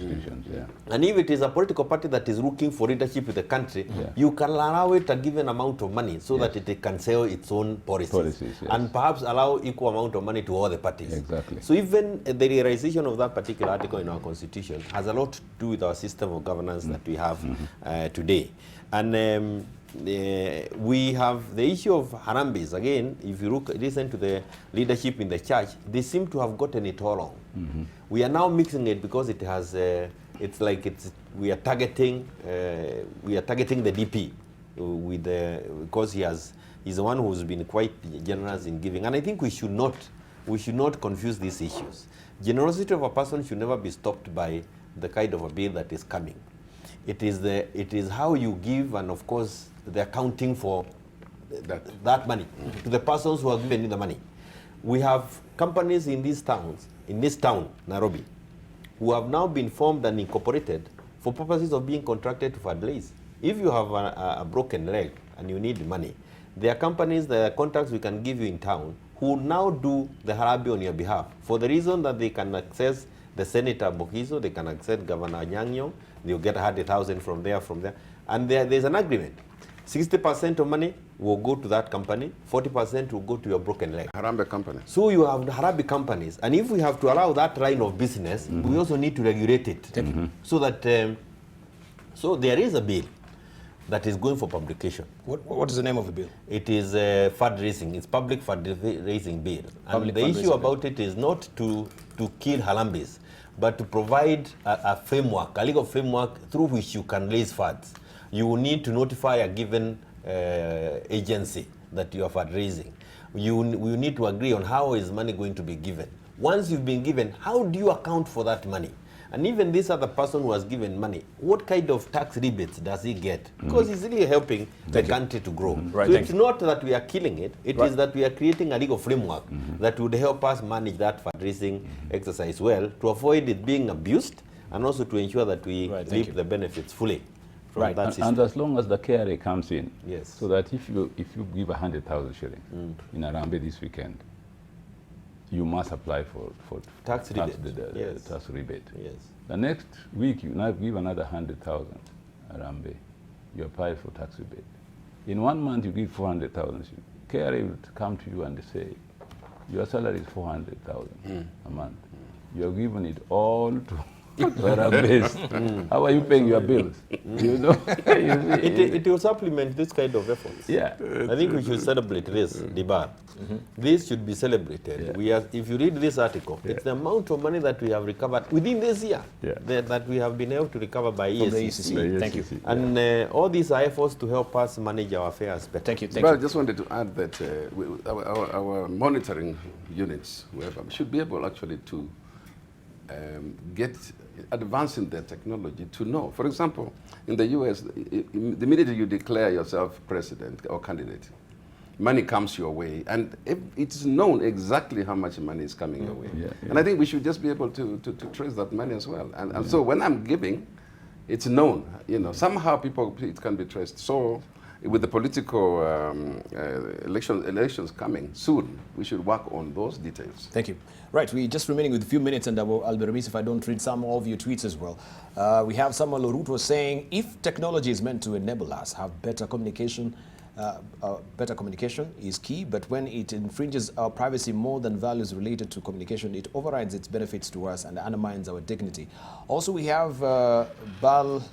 And if it is a political party that is looking for leadership in the country, you can allow it a given amount of money so that it can sell its own policies and perhaps allow equal amount of money to all the parties. Exactly. So even the realization of that particular article in our constitution has a lot to do with our system of governance that we have today. And we have the issue of Harambes. Again, if you listen to the leadership in the church, they seem to have gotten it all wrong. We are now mixing it because it has, we are targeting the DP because he's the one who's been quite generous in giving. And I think we should not confuse these issues. Generosity of a person should never be stopped by the kind of a bill that is coming. It is how you give, and of course the accounting for that money to the persons who are giving you the money. We have companies in these towns, in this town, Nairobi, who have now been formed and incorporated for purposes of being contracted to fundraise. If you have a broken leg and you need money, there are companies, there are contracts we can give you in town who now do the Harambee on your behalf for the reason that they can access the Senator Bokiso, they can access Governor Nyong'o, they'll get 100,000 from there, and there's an agreement. 60% of money will go to that company, 40% will go to your broken leg. Harambee company. So you have the Harambee companies, and if we have to allow that line of business, we also need to regulate it. So that, so there is a bill that is going for publication. What is the name of the bill? It is fundraising. It's public fundraising bill. And the issue about it is not to kill Harambes, but to provide a framework, a legal framework through which you can raise funds. You will need to notify a given agency that you are fundraising. You need to agree on how is money going to be given. Once you've been given, how do you account for that money? And even this other person who has given money, what kind of tax rebates does he get? Because he's really helping the country to grow. So it's not that we are killing it, it is that we are creating a legal framework that would help us manage that fundraising exercise well, to avoid it being abused, and also to ensure that we reap the benefits fully from that system. And as long as the KRA comes in, yes, so that if you give 100,000 shillings in Harambee this weekend, you must apply for tax rebate. Tax rebate. Yes. The next week, you now give another 100,000 Harambee. You apply for tax rebate. In 1 month, you give 400,000. KRA will come to you and say, your salary is 400,000 a month. You have given it all to Harambee. How are you paying your bills? You know, it will supplement this kind of efforts. Yeah. I think we should celebrate this, Dibar. This should be celebrated. If you read this article, it's the amount of money that we have recovered within this year that we have been able to recover by EACC. Thank you. And all these are efforts to help us manage our affairs better. Thank you. I just wanted to add that our monitoring units, whoever, should be able actually to get advancing their technology to know. For example, in the US, the minute you declare yourself president or candidate, money comes your way, and it's known exactly how much money is coming your way. And I think we should just be able to trace that money as well. And so when I'm giving, it's known. You know, somehow it can be traced. So with the political elections coming soon, we should work on those details. Thank you. Right, we're just remaining with a few minutes, and I'll be remiss if I don't read some of your tweets as well. We have Samuel Oruto saying, if technology is meant to enable us have better communication, is key, but when it infringes our privacy more than values related to communication, it overrides its benefits to us and undermines our dignity. Also, we have Bal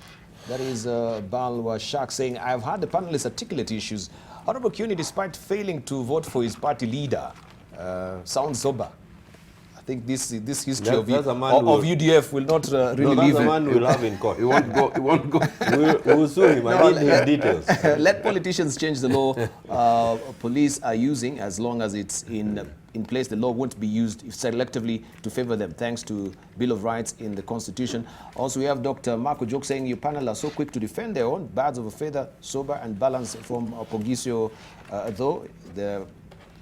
That is Balwa Shak saying, I've heard the panelists articulate issues. Honorable Kioni, despite failing to vote for his party leader, sounds sober. I think this history of UDF will not really leave that's it. a man we'll have in court. He won't go. He won't go. We'll sue him. I need his details. Let politicians change the law police are using. As long as it's in place, the law won't be used selectively to favor them, thanks to Bill of Rights in the Constitution. Also, we have Dr. Marco Joke saying, your panel are so quick to defend their own, birds of a feather, sober and balanced from Pogisio, though the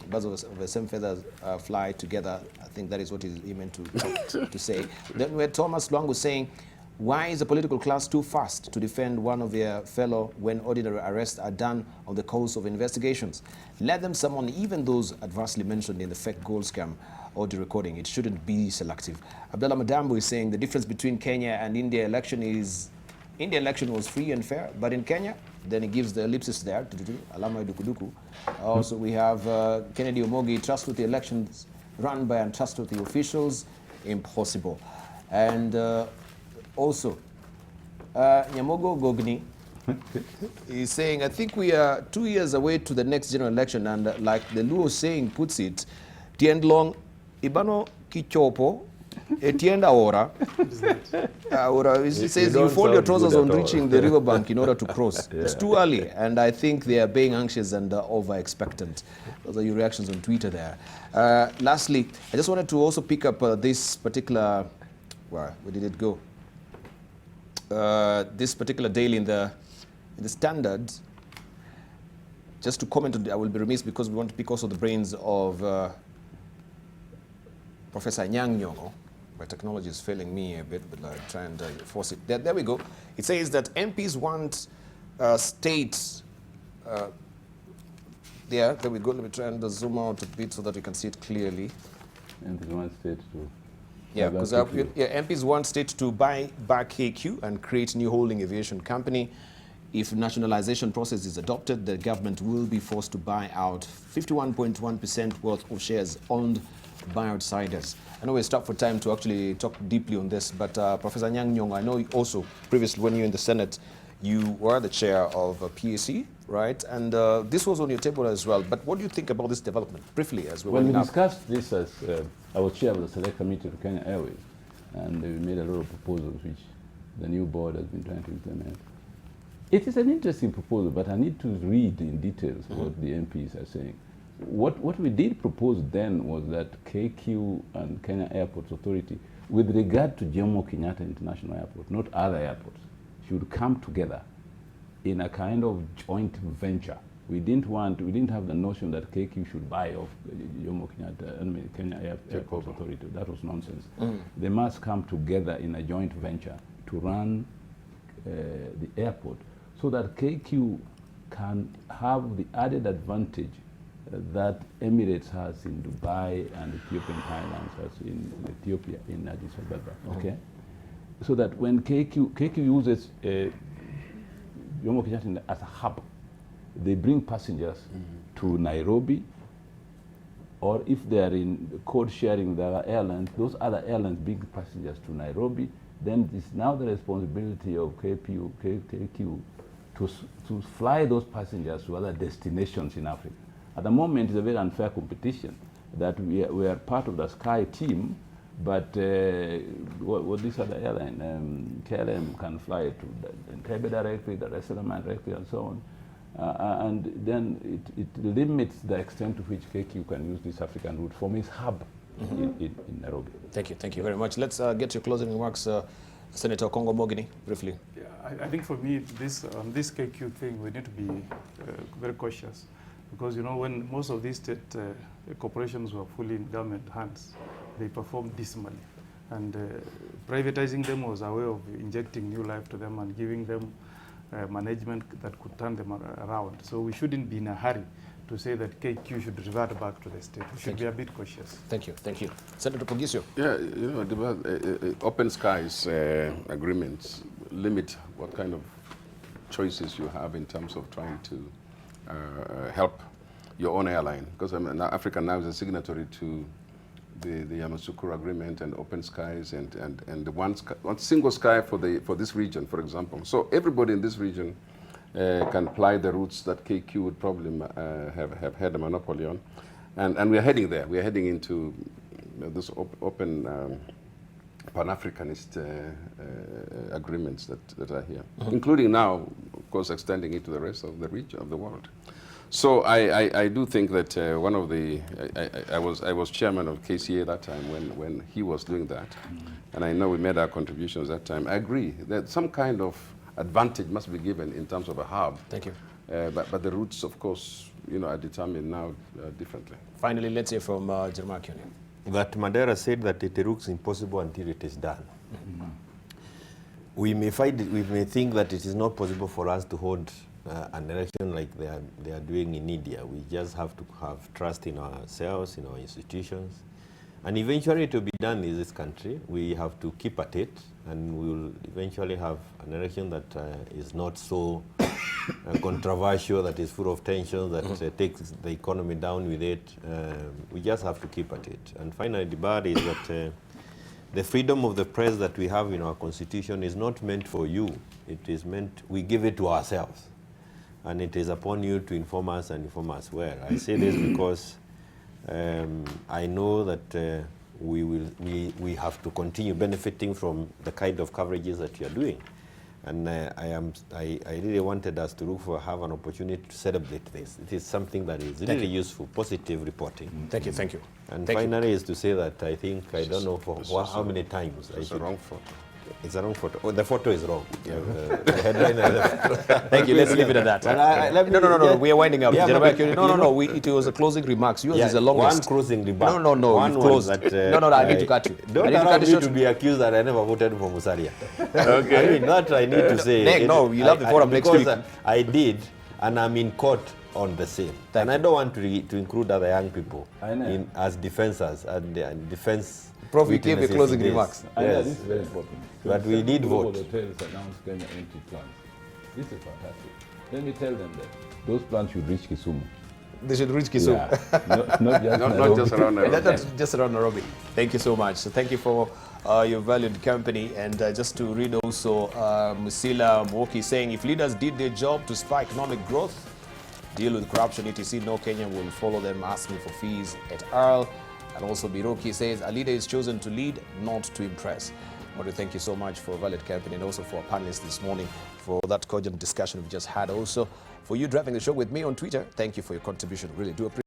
birds of the same feathers fly together. I think that is what he meant to say. Then we had Thomas Luangu saying, why is the political class too fast to defend one of their fellow when ordinary arrests are done on the course of investigations? Let them summon even those adversely mentioned in the fake gold scam audio recording. It shouldn't be selective. Abdullah Madambu is saying the difference between Kenya and India election is India election was free and fair, but in Kenya, then he gives the ellipsis there, alama dukuduku. Also, we have Kennedy Omogi, trustworthy elections run by untrustworthy officials, impossible. And also, Nyamogo Gogni is saying, I think we are 2 years away to the next general election, and like the Luo saying puts it, Tiendlong, Ibano Kichopo, Etienda Ora. He says you fold your trousers on reaching the riverbank in order to cross. Yeah. It's too early, and I think they are being anxious and over-expectant. Those are your reactions on Twitter there. Lastly, I just wanted to also pick up this particular, where did it go? This particular daily in the Standard, just to comment on it. I will be remiss because we want to pick also the brains of Professor Nyong'o. My technology is failing me a bit, but I'll try and force it. There we go. It says that MPs want states. There we go. Let me try and zoom out a bit so that you can see it clearly. MPs want states to. Yeah, because MPs want states to buy back KQ and create new holding aviation company. If nationalization process is adopted, the government will be forced to buy out 51.1% worth of shares owned by outsiders. I know we're stopped for time to actually talk deeply on this, but Professor Nyong'o, I know also previously when you were in the Senate, you were the chair of PAC, right? And this was on your table as well. But what do you think about this development, briefly, as we're When we up? discussed this as I was chair of the Select Committee to Kenya Airways, and we made a lot of proposals which the new board has been trying to implement. It is an interesting proposal, but I need to read in details what the MPs are saying. What we did propose then was that KQ and Kenya Airports Authority, with regard to Jomo Kenyatta International Airport, not other airports, should come together in a kind of joint venture. We didn't have the notion that KQ should buy off Jomo Kenyatta, Kenya Airports Authority. That was nonsense. They must come together in a joint venture to run the airport so that KQ can have the added advantage that Emirates has in Dubai and Ethiopian Highlands has in Ethiopia, in Addis Ababa, okay? So that when KQ uses Jomo Kenyatta as a hub, they bring passengers to Nairobi, or if they are in code sharing with other airlines, those other airlines bring passengers to Nairobi, then it's now the responsibility of KQ to fly those passengers to other destinations in Africa. At the moment, it's a very unfair competition that we are part of the Sky team, but what this other airline, KLM, can fly to Entebbe directly, Dar es Salaam directly, and so on. And then it limits the extent to which KQ can use this African route from its hub in Nairobi. Thank you very much. Let's get your closing remarks, Senator Kongo Mogini, briefly. Yeah, I think for me, this KQ thing, we need to be very cautious. Because, you know, when most of these state corporations were fully in government hands, they performed dismally. And privatizing them was a way of injecting new life to them and giving them management that could turn them around. So we shouldn't be in a hurry to say that KQ should revert back to the state. We should be a bit cautious. Thank you. Senator Pogisio. Yeah, you know, open skies agreements limit what kind of choices you have in terms of trying to help your own airline, because Africa now is a signatory to the Yamoussoukro Agreement and open skies and the one single sky for this region, for example. So everybody in this region can apply the routes that KQ would probably have had a monopoly on. And we are heading there. We are heading into this open Pan-Africanist agreements that are here, including now, of course, extending it to the rest of the region of the world. So I do think that one of the I was chairman of KCA that time when he was doing that, and I know we made our contributions that time. I agree that some kind of advantage must be given in terms of a hub. Thank you. But the routes, of course, are determined now differently. Finally, let's hear from Jeremiah Kioni. That Madera said that it looks impossible until it is done. We may think that it is not possible for us to hold an election like they are doing in India. We just have to have trust in ourselves, in our institutions. And eventually it will be done in this country. We have to keep at it, and we will eventually have an election that is not so controversial, that is full of tension, that takes the economy down with it. We just have to keep at it. And finally, the bad is that the freedom of the press that we have in our constitution is not meant for you. It is meant, we give it to ourselves. And it is upon you to inform us and inform us well. I say this because I know that we have to continue benefiting from the kind of coverages that you are doing. And I really wanted us to have an opportunity to celebrate this. It is something that is really useful, positive reporting. Thank you, thank you. And finally is to say that I think, I don't know for how many times. It's a wrong photo. It's a wrong photo. Oh, the photo is wrong. Yeah. The headline. Thank you. Let's leave it at that. No. We are winding up. Yeah, no. It was a closing remarks. Yours is the longest. One closing remark. No. One you've closed. that, no. I need to cut you. Don't allow me to be accused that I never voted for Musalia. Okay. I mean, that I need to say. No, you'll have the forum next week. Because I did, and I'm in court on the same. And I don't want to include other young people as defenders and defense. Prof, you gave the closing remarks. Yes. This is very important. But we need vote. The hotels announced Kenya empty plans. This is fantastic. Let me tell them that those plans should reach Kisumu. They should reach Kisumu. Yeah. Not just around Nairobi. Not just around Nairobi. Thank you so much. So thank you for your valued company. And just to read also, Musila Mwoki saying, if leaders did their job to spur economic growth, deal with corruption, etc., no Kenyan will follow them asking for fees et al. And also Biroki says, a leader is chosen to lead, not to impress. I want to thank you so much for valued company and also for our panelists this morning for that cogent discussion we just had. Also, for you driving the show with me on Twitter, thank you for your contribution. Really do appreciate it.